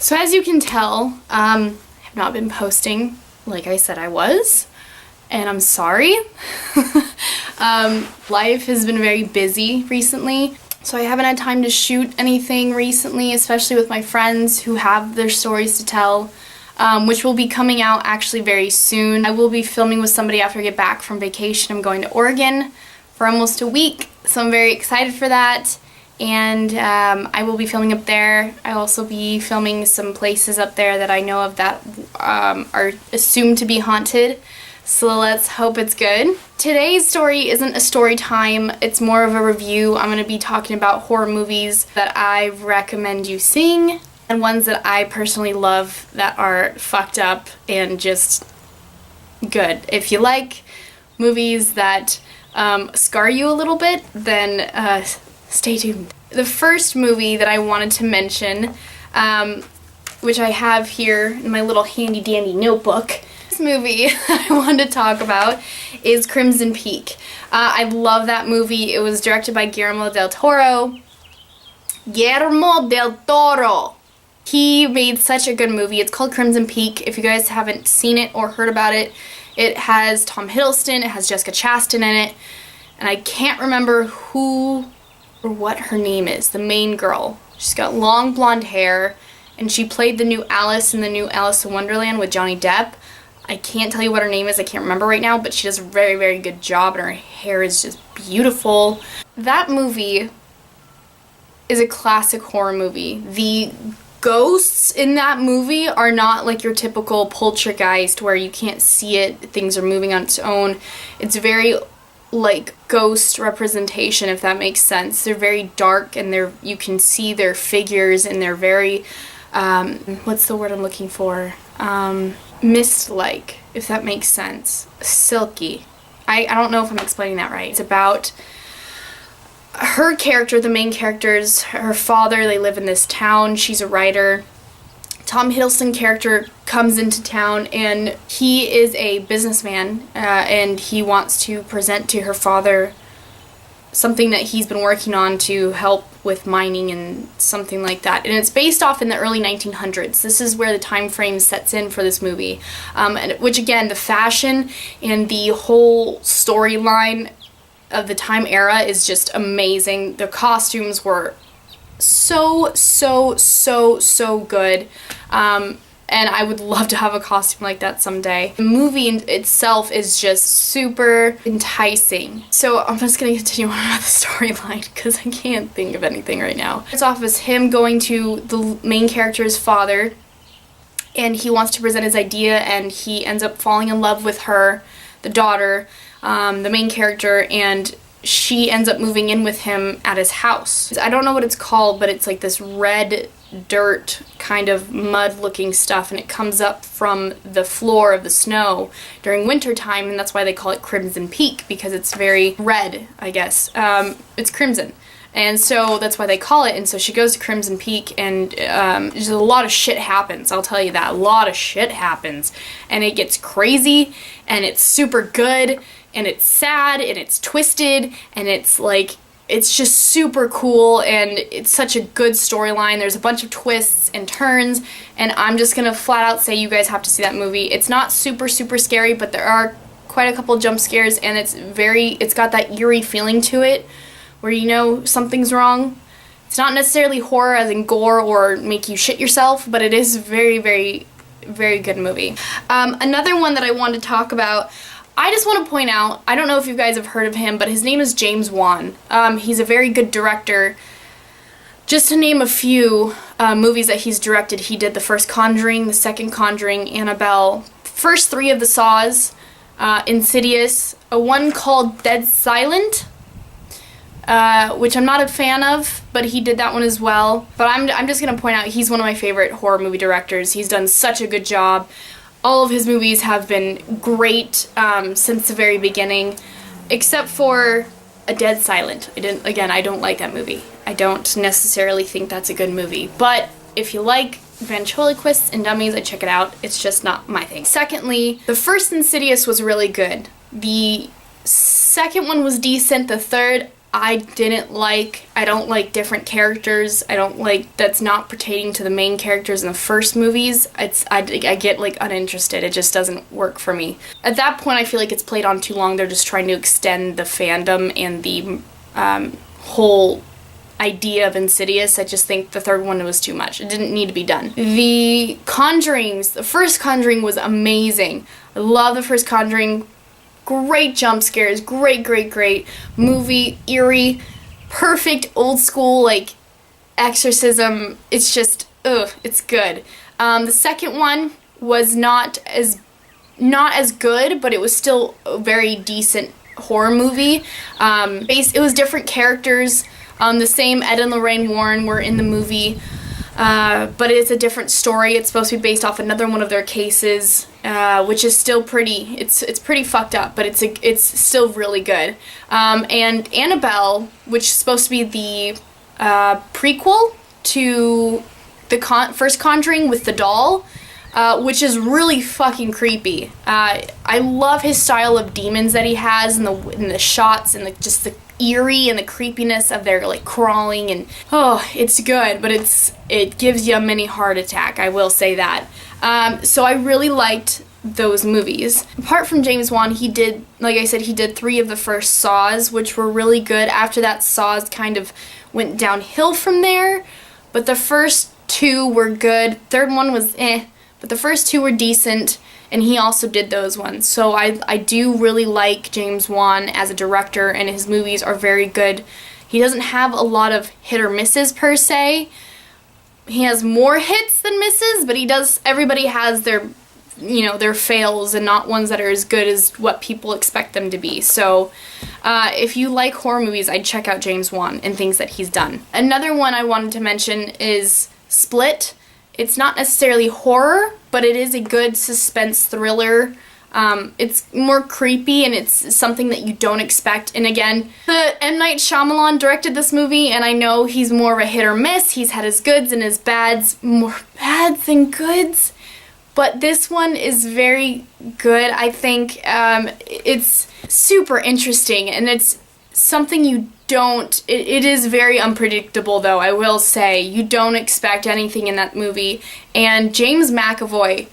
So as you can tell, I have not been posting like I said I was, and I'm sorry. Life has been very busy recently, so I haven't had time to shoot anything recently, especially with my friends who have their stories to tell, which will be coming out actually very soon. I will be filming with somebody after I get back from vacation. I'm going to Oregon for almost a week, so I'm very excited for that. And I will be filming up there. I'll also be filming some places up there that I know of that are assumed to be haunted. So let's hope it's good. Today's story isn't a story time, it's more of a review. I'm going to be talking about horror movies that I recommend you seeing and ones that I personally love that are fucked up and just good. If you like movies that scar you a little bit, then stay tuned. The first movie that I wanted to mention, which I have here in my little handy dandy notebook, this movie I wanted to talk about is Crimson Peak. I love that movie. It was directed by Guillermo del Toro. He made such a good movie. It's called Crimson Peak. If you guys haven't seen it or heard about it, it has Tom Hiddleston, it has Jessica Chastain in it, and I can't remember who or what her name is, the main girl. She's got long blonde hair, and she played the new Alice in the new Alice in Wonderland with Johnny Depp. I can't tell you what her name is, I can't remember right now, but she does a very, very good job, and her hair is just beautiful. That movie is a classic horror movie. The ghosts in that movie are not like your typical poltergeist where you can't see it, things are moving on its own. It's very like ghost representation, if that makes sense. They're very dark, and you can see their figures, and they're very what's the word I'm looking for? Mist-like, if that makes sense. Silky. I don't know if I'm explaining that right. It's about her character, the main characters, her father, they live in this town, she's a writer. Tom Hiddleston character comes into town, and he is a businessman, and he wants to present to her father something that he's been working on to help with mining and something like that. And it's based off in the early 1900s. This is where the time frame sets in for this movie, which again, the fashion and the whole storyline of the time era is just amazing. The costumes were so good, and I would love to have a costume like that someday. The movie itself is just super enticing. So I'm just gonna continue on about the storyline because I can't think of anything right now. It's off as him going to the main character's father, and he wants to present his idea, and he ends up falling in love with her, the daughter, the main character, and she ends up moving in with him at his house. I don't know what it's called, but it's like this red dirt kind of mud looking stuff, and it comes up from the floor of the snow during winter time, and that's why they call it Crimson Peak, because it's very red, I guess. It's crimson. And so that's why they call it. And so she goes to Crimson Peak, and just a lot of shit happens, I'll tell you that. A lot of shit happens. And it gets crazy, and it's super good, and it's sad, and it's twisted, and it's like, it's just super cool, and it's such a good storyline. There's a bunch of twists and turns, and I'm just gonna flat out say you guys have to see that movie. It's not super scary, but there are quite a couple jump scares, and it's got that eerie feeling to it, where you know something's wrong. It's not necessarily horror as in gore or make you shit yourself, but it is very good movie. Another one that I wanted to talk about, I just want to point out, I don't know if you guys have heard of him, but his name is James Wan. He's a very good director. Just to name a few movies that he's directed, he did the first Conjuring, the second Conjuring, Annabelle, first three of the Saws, Insidious, a one called Dead Silent, which I'm not a fan of, but he did that one as well. But I'm just going to point out he's one of my favorite horror movie directors. He's done such a good job. All of his movies have been great since the very beginning, except for A Dead Silent. I don't like that movie. I don't necessarily think that's a good movie. But if you like ventriloquists and dummies, I'd check it out. It's just not my thing. Secondly, the first Insidious was really good. The second one was decent. The third, I don't like different characters. I don't like that's not pertaining to the main characters in the first movies. I get like uninterested. It just doesn't work for me. At that point, I feel like it's played on too long. They're just trying to extend the fandom and the whole idea of Insidious. I just think the third one was too much. It didn't need to be done. The first Conjuring was amazing. I love the first Conjuring. Great jump scares, great movie, eerie, perfect old school like exorcism. It's just, it's good. The second one was not as good, but it was still a very decent horror movie. It was different characters. The same Ed and Lorraine Warren were in the movie, but it's a different story. It's supposed to be based off another one of their cases, which is still pretty. It's pretty fucked up, but it's still really good. And Annabelle, which is supposed to be the prequel to the first Conjuring with the doll, which is really fucking creepy. I love his style of demons that he has, and the shots, and just the eerie and the creepiness of their like crawling, and it's good, but it gives you a mini heart attack, I will say that. So I really liked those movies. Apart from James Wan, he did, like I said, he did 3 of the first Saws, which were really good. After that, Saws kind of went downhill from there, but the first 2 were good. Third one was but the first 2 were decent, and he also did those ones. So I do really like James Wan as a director, and his movies are very good. He doesn't have a lot of hit or misses per se. He has more hits than misses, but everybody has their fails, and not ones that are as good as what people expect them to be. So if you like horror movies, I'd check out James Wan and things that he's done. Another one I wanted to mention is Split. It's not necessarily horror, but it is a good suspense thriller. It's more creepy, and it's something that you don't expect. And again, M. Night Shyamalan directed this movie, and I know he's more of a hit or miss. He's had his goods and his bads, more bads than goods. But this one is very good. I think it's super interesting, and it's something you don't... It is very unpredictable, though, I will say. You don't expect anything in that movie. And James McAvoy,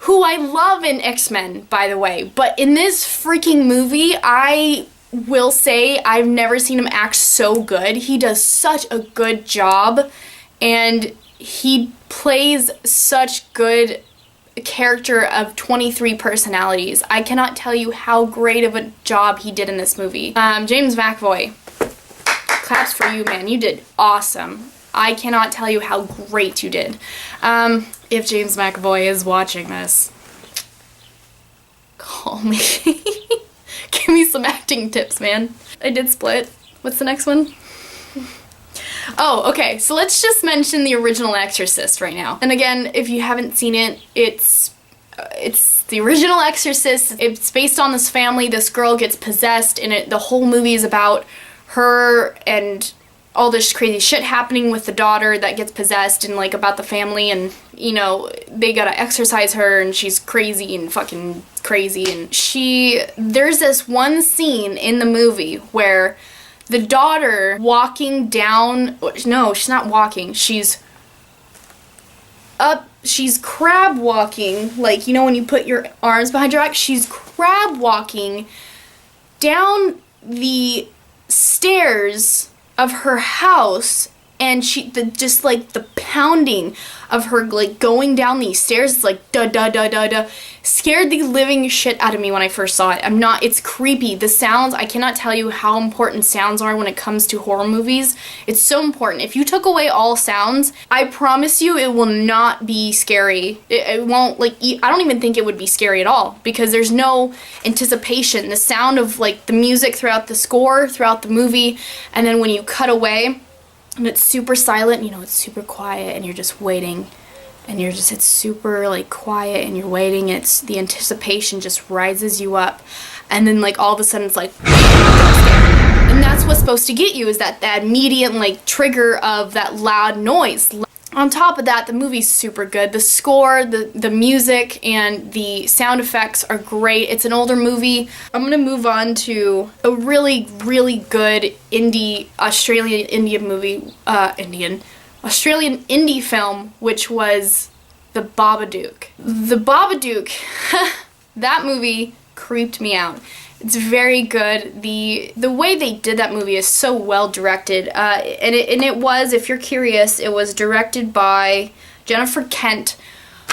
who I love in X-Men, by the way, but in this freaking movie, I will say I've never seen him act so good. He does such a good job, and he plays such good character of 23 personalities. I cannot tell you how great of a job he did in this movie. James McAvoy, claps for you, man. You did awesome. I cannot tell you how great you did. If James McAvoy is watching this, call me. Give me some acting tips, man. I did Split. What's the next one? Oh, okay, so let's just mention the original Exorcist right now. And again, if you haven't seen it, it's the original Exorcist. It's based on this family. This girl gets possessed, and the whole movie is about her and all this crazy shit happening with the daughter that gets possessed, and like about the family, and they gotta exorcise her, and she's crazy and fucking crazy, and there's this one scene in the movie where the daughter walking down, no, she's not walking, she's crab walking, like, when you put your arms behind your back, she's crab walking down the stairs of her house, and just like the pounding of her like going down these stairs, it's like da da da da da, scared the living shit out of me when I first saw it. It's creepy. The sounds, I cannot tell you how important sounds are when it comes to horror movies. It's so important. If you took away all sounds, I promise you it will not be scary. It won't, like, I don't even think it would be scary at all, because there's no anticipation. The sound of like the music throughout the score, throughout the movie, and then when you cut away, and it's super silent, it's super quiet, and you're just waiting, and it's super like quiet, and you're waiting, it's the anticipation just rises you up, and then like all of a sudden it's like, and that's what's supposed to get you, is that immediate like trigger of that loud noise. On top of that, the movie's super good. The score, the music, and the sound effects are great. It's an older movie. I'm gonna move on to a really, really good Australian indie film, which was The Babadook. The Babadook, that movie creeped me out. It's very good. The way they did that movie is so well directed. And it was, if you're curious, it was directed by Jennifer Kent.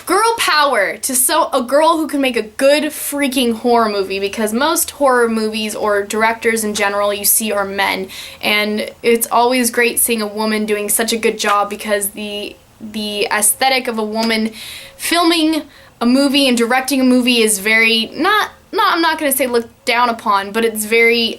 Girl power to a girl who can make a good freaking horror movie, because most horror movies or directors in general you see are men, and it's always great seeing a woman doing such a good job, because the aesthetic of a woman filming a movie and directing a movie is very I'm not going to say looked down upon, but it's very,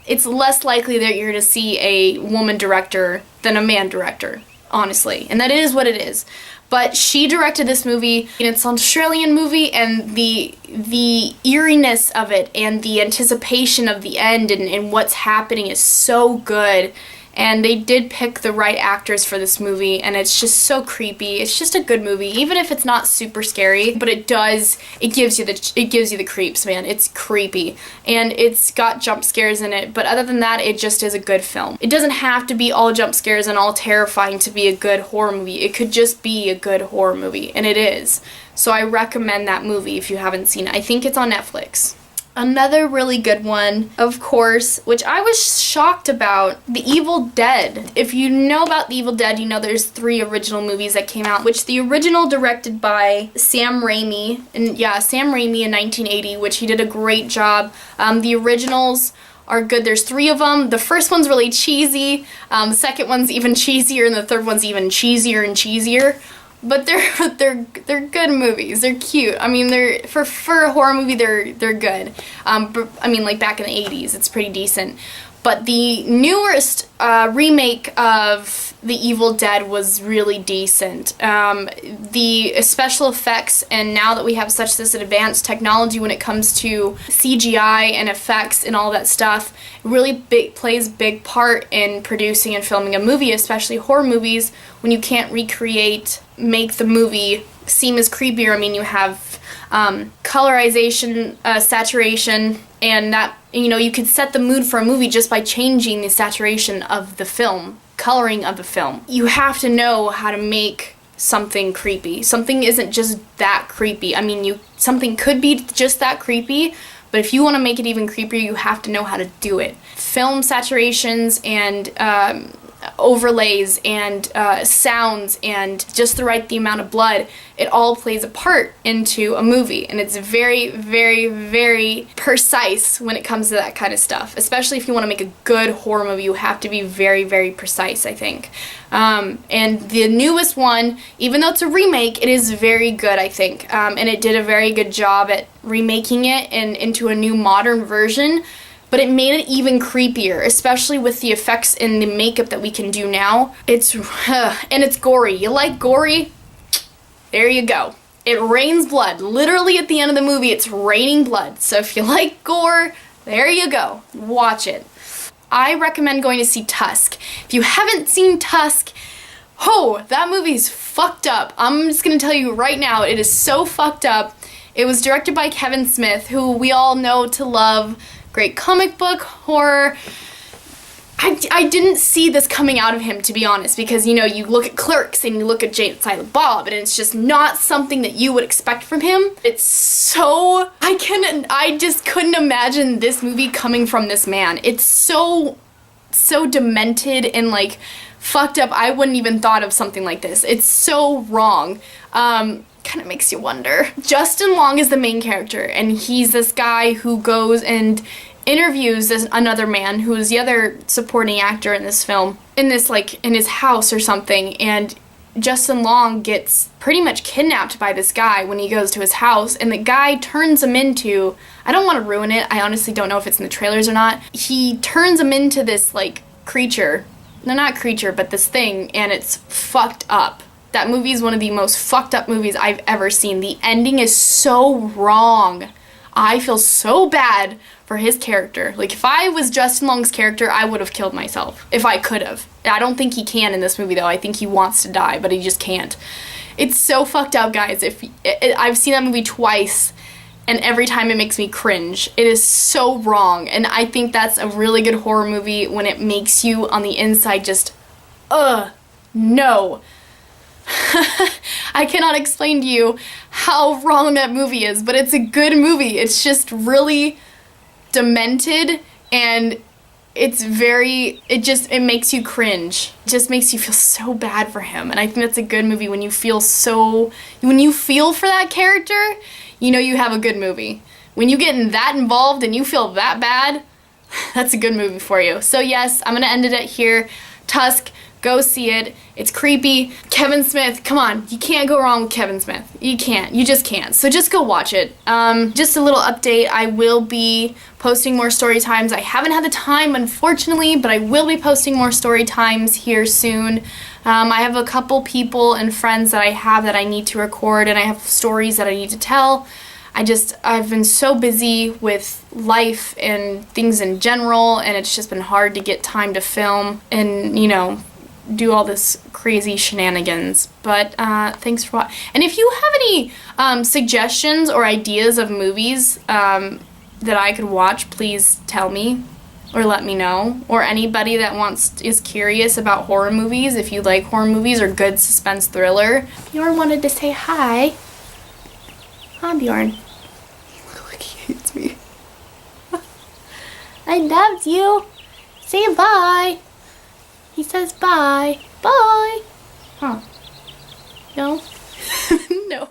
it's less likely that you're going to see a woman director than a man director, honestly. And that is what it is. But she directed this movie, and it's an Australian movie, and the eeriness of it and the anticipation of the end and what's happening is so good. And they did pick the right actors for this movie, and it's just so creepy. It's just a good movie, even if it's not super scary, but it gives you the creeps, man. It's creepy, and it's got jump scares in it, but other than that, it just is a good film. It doesn't have to be all jump scares and all terrifying to be a good horror movie. It could just be a good horror movie, and it is. So I recommend that movie if you haven't seen it. I think it's on Netflix. Another really good one, of course, which I was shocked about, The Evil Dead. If you know about The Evil Dead, you know there's 3 original movies that came out, which the original directed by Sam Raimi, and yeah, Sam Raimi in 1980, which he did a great job. The originals are good. There's 3 of them. The first one's really cheesy, the second one's even cheesier, and the third one's even cheesier and cheesier. But they're good movies. They're cute. I mean, they're for a horror movie, they're good. But, I mean, like back in the 80s, it's pretty decent. But the newest remake of The Evil Dead was really decent. The special effects, and now that we have such this advanced technology when it comes to CGI and effects and all that stuff, it really plays a big part in producing and filming a movie, especially horror movies, when you can't make the movie seem as creepier. I mean, you have colorization, saturation, and that, you know, you could set the mood for a movie just by changing the saturation of the film, coloring of the film. You have to know how to make something creepy. Something isn't just that creepy. I mean, something could be just that creepy, but if you want to make it even creepier, you have to know how to do it. Film saturations and overlays and sounds and just the amount of blood, it all plays a part into a movie, and it's very, very, very precise when it comes to that kind of stuff. Especially if you want to make a good horror movie, you have to be very, very precise, I think. And the newest one, even though it's a remake, it is very good, I think, and it did a very good job at remaking it into a new modern version. But it made it even creepier, especially with the effects and the makeup that we can do now. And it's gory. You like gory? There you go. It rains blood. Literally at the end of the movie, it's raining blood. So if you like gore, there you go. Watch it. I recommend going to see Tusk. If you haven't seen Tusk, that movie's fucked up. I'm just gonna tell you right now, it is so fucked up. It was directed by Kevin Smith, who we all know to love. Great comic book, horror. I didn't see this coming out of him, to be honest, because, you know, you look at Clerks and you look at Jay and Silent Bob, and it's just not something that you would expect from him. It's so... I just couldn't imagine this movie coming from this man. It's so demented and, like, fucked up. I wouldn't even thought of something like this. It's so wrong. Kind of makes you wonder. Justin Long is the main character, and he's this guy who goes and interviews another man who is the other supporting actor in this film, in his house or something, and Justin Long gets pretty much kidnapped by this guy when he goes to his house, and the guy turns him into, I don't want to ruin it, I honestly don't know if it's in the trailers or not, he turns him into this, like, creature, no, not creature, but this thing, and it's fucked up. That movie is one of the most fucked up movies I've ever seen. The ending is so wrong. I feel so bad for his character. Like, if I was Justin Long's character, I would have killed myself. If I could have. I don't think he can in this movie, though. I think he wants to die, but he just can't. It's so fucked up, guys. I've seen that movie twice, and every time it makes me cringe. It is so wrong, and I think that's a really good horror movie when it makes you on the inside just, no. I cannot explain to you how wrong that movie is, but it's a good movie. It's just really demented, and it makes you cringe. It just makes you feel so bad for him, and I think that's a good movie when you feel for that character. You know you have a good movie. When you get that involved and you feel that bad, that's a good movie for you. So yes, I'm gonna end it at here. Tusk, go see it. It's creepy. Kevin Smith, come on. You can't go wrong with Kevin Smith. You can't. You just can't. So just go watch it. Just a little update. I will be posting more story times. I haven't had the time, unfortunately, but I will be posting more story times here soon. I have a couple people and friends that I need to record, and I have stories that I need to tell. I've been so busy with life and things in general, and it's just been hard to get time to film and, do all this crazy shenanigans. But thanks for watching. And if you have any suggestions or ideas of movies that I could watch, please tell me or let me know. Or anybody that is curious about horror movies, if you like horror movies or good suspense thriller. Bjorn wanted to say hi. Hi, Bjorn. He looks like he hates me. I loved you. Say bye. He says bye. Bye. Huh. No? No.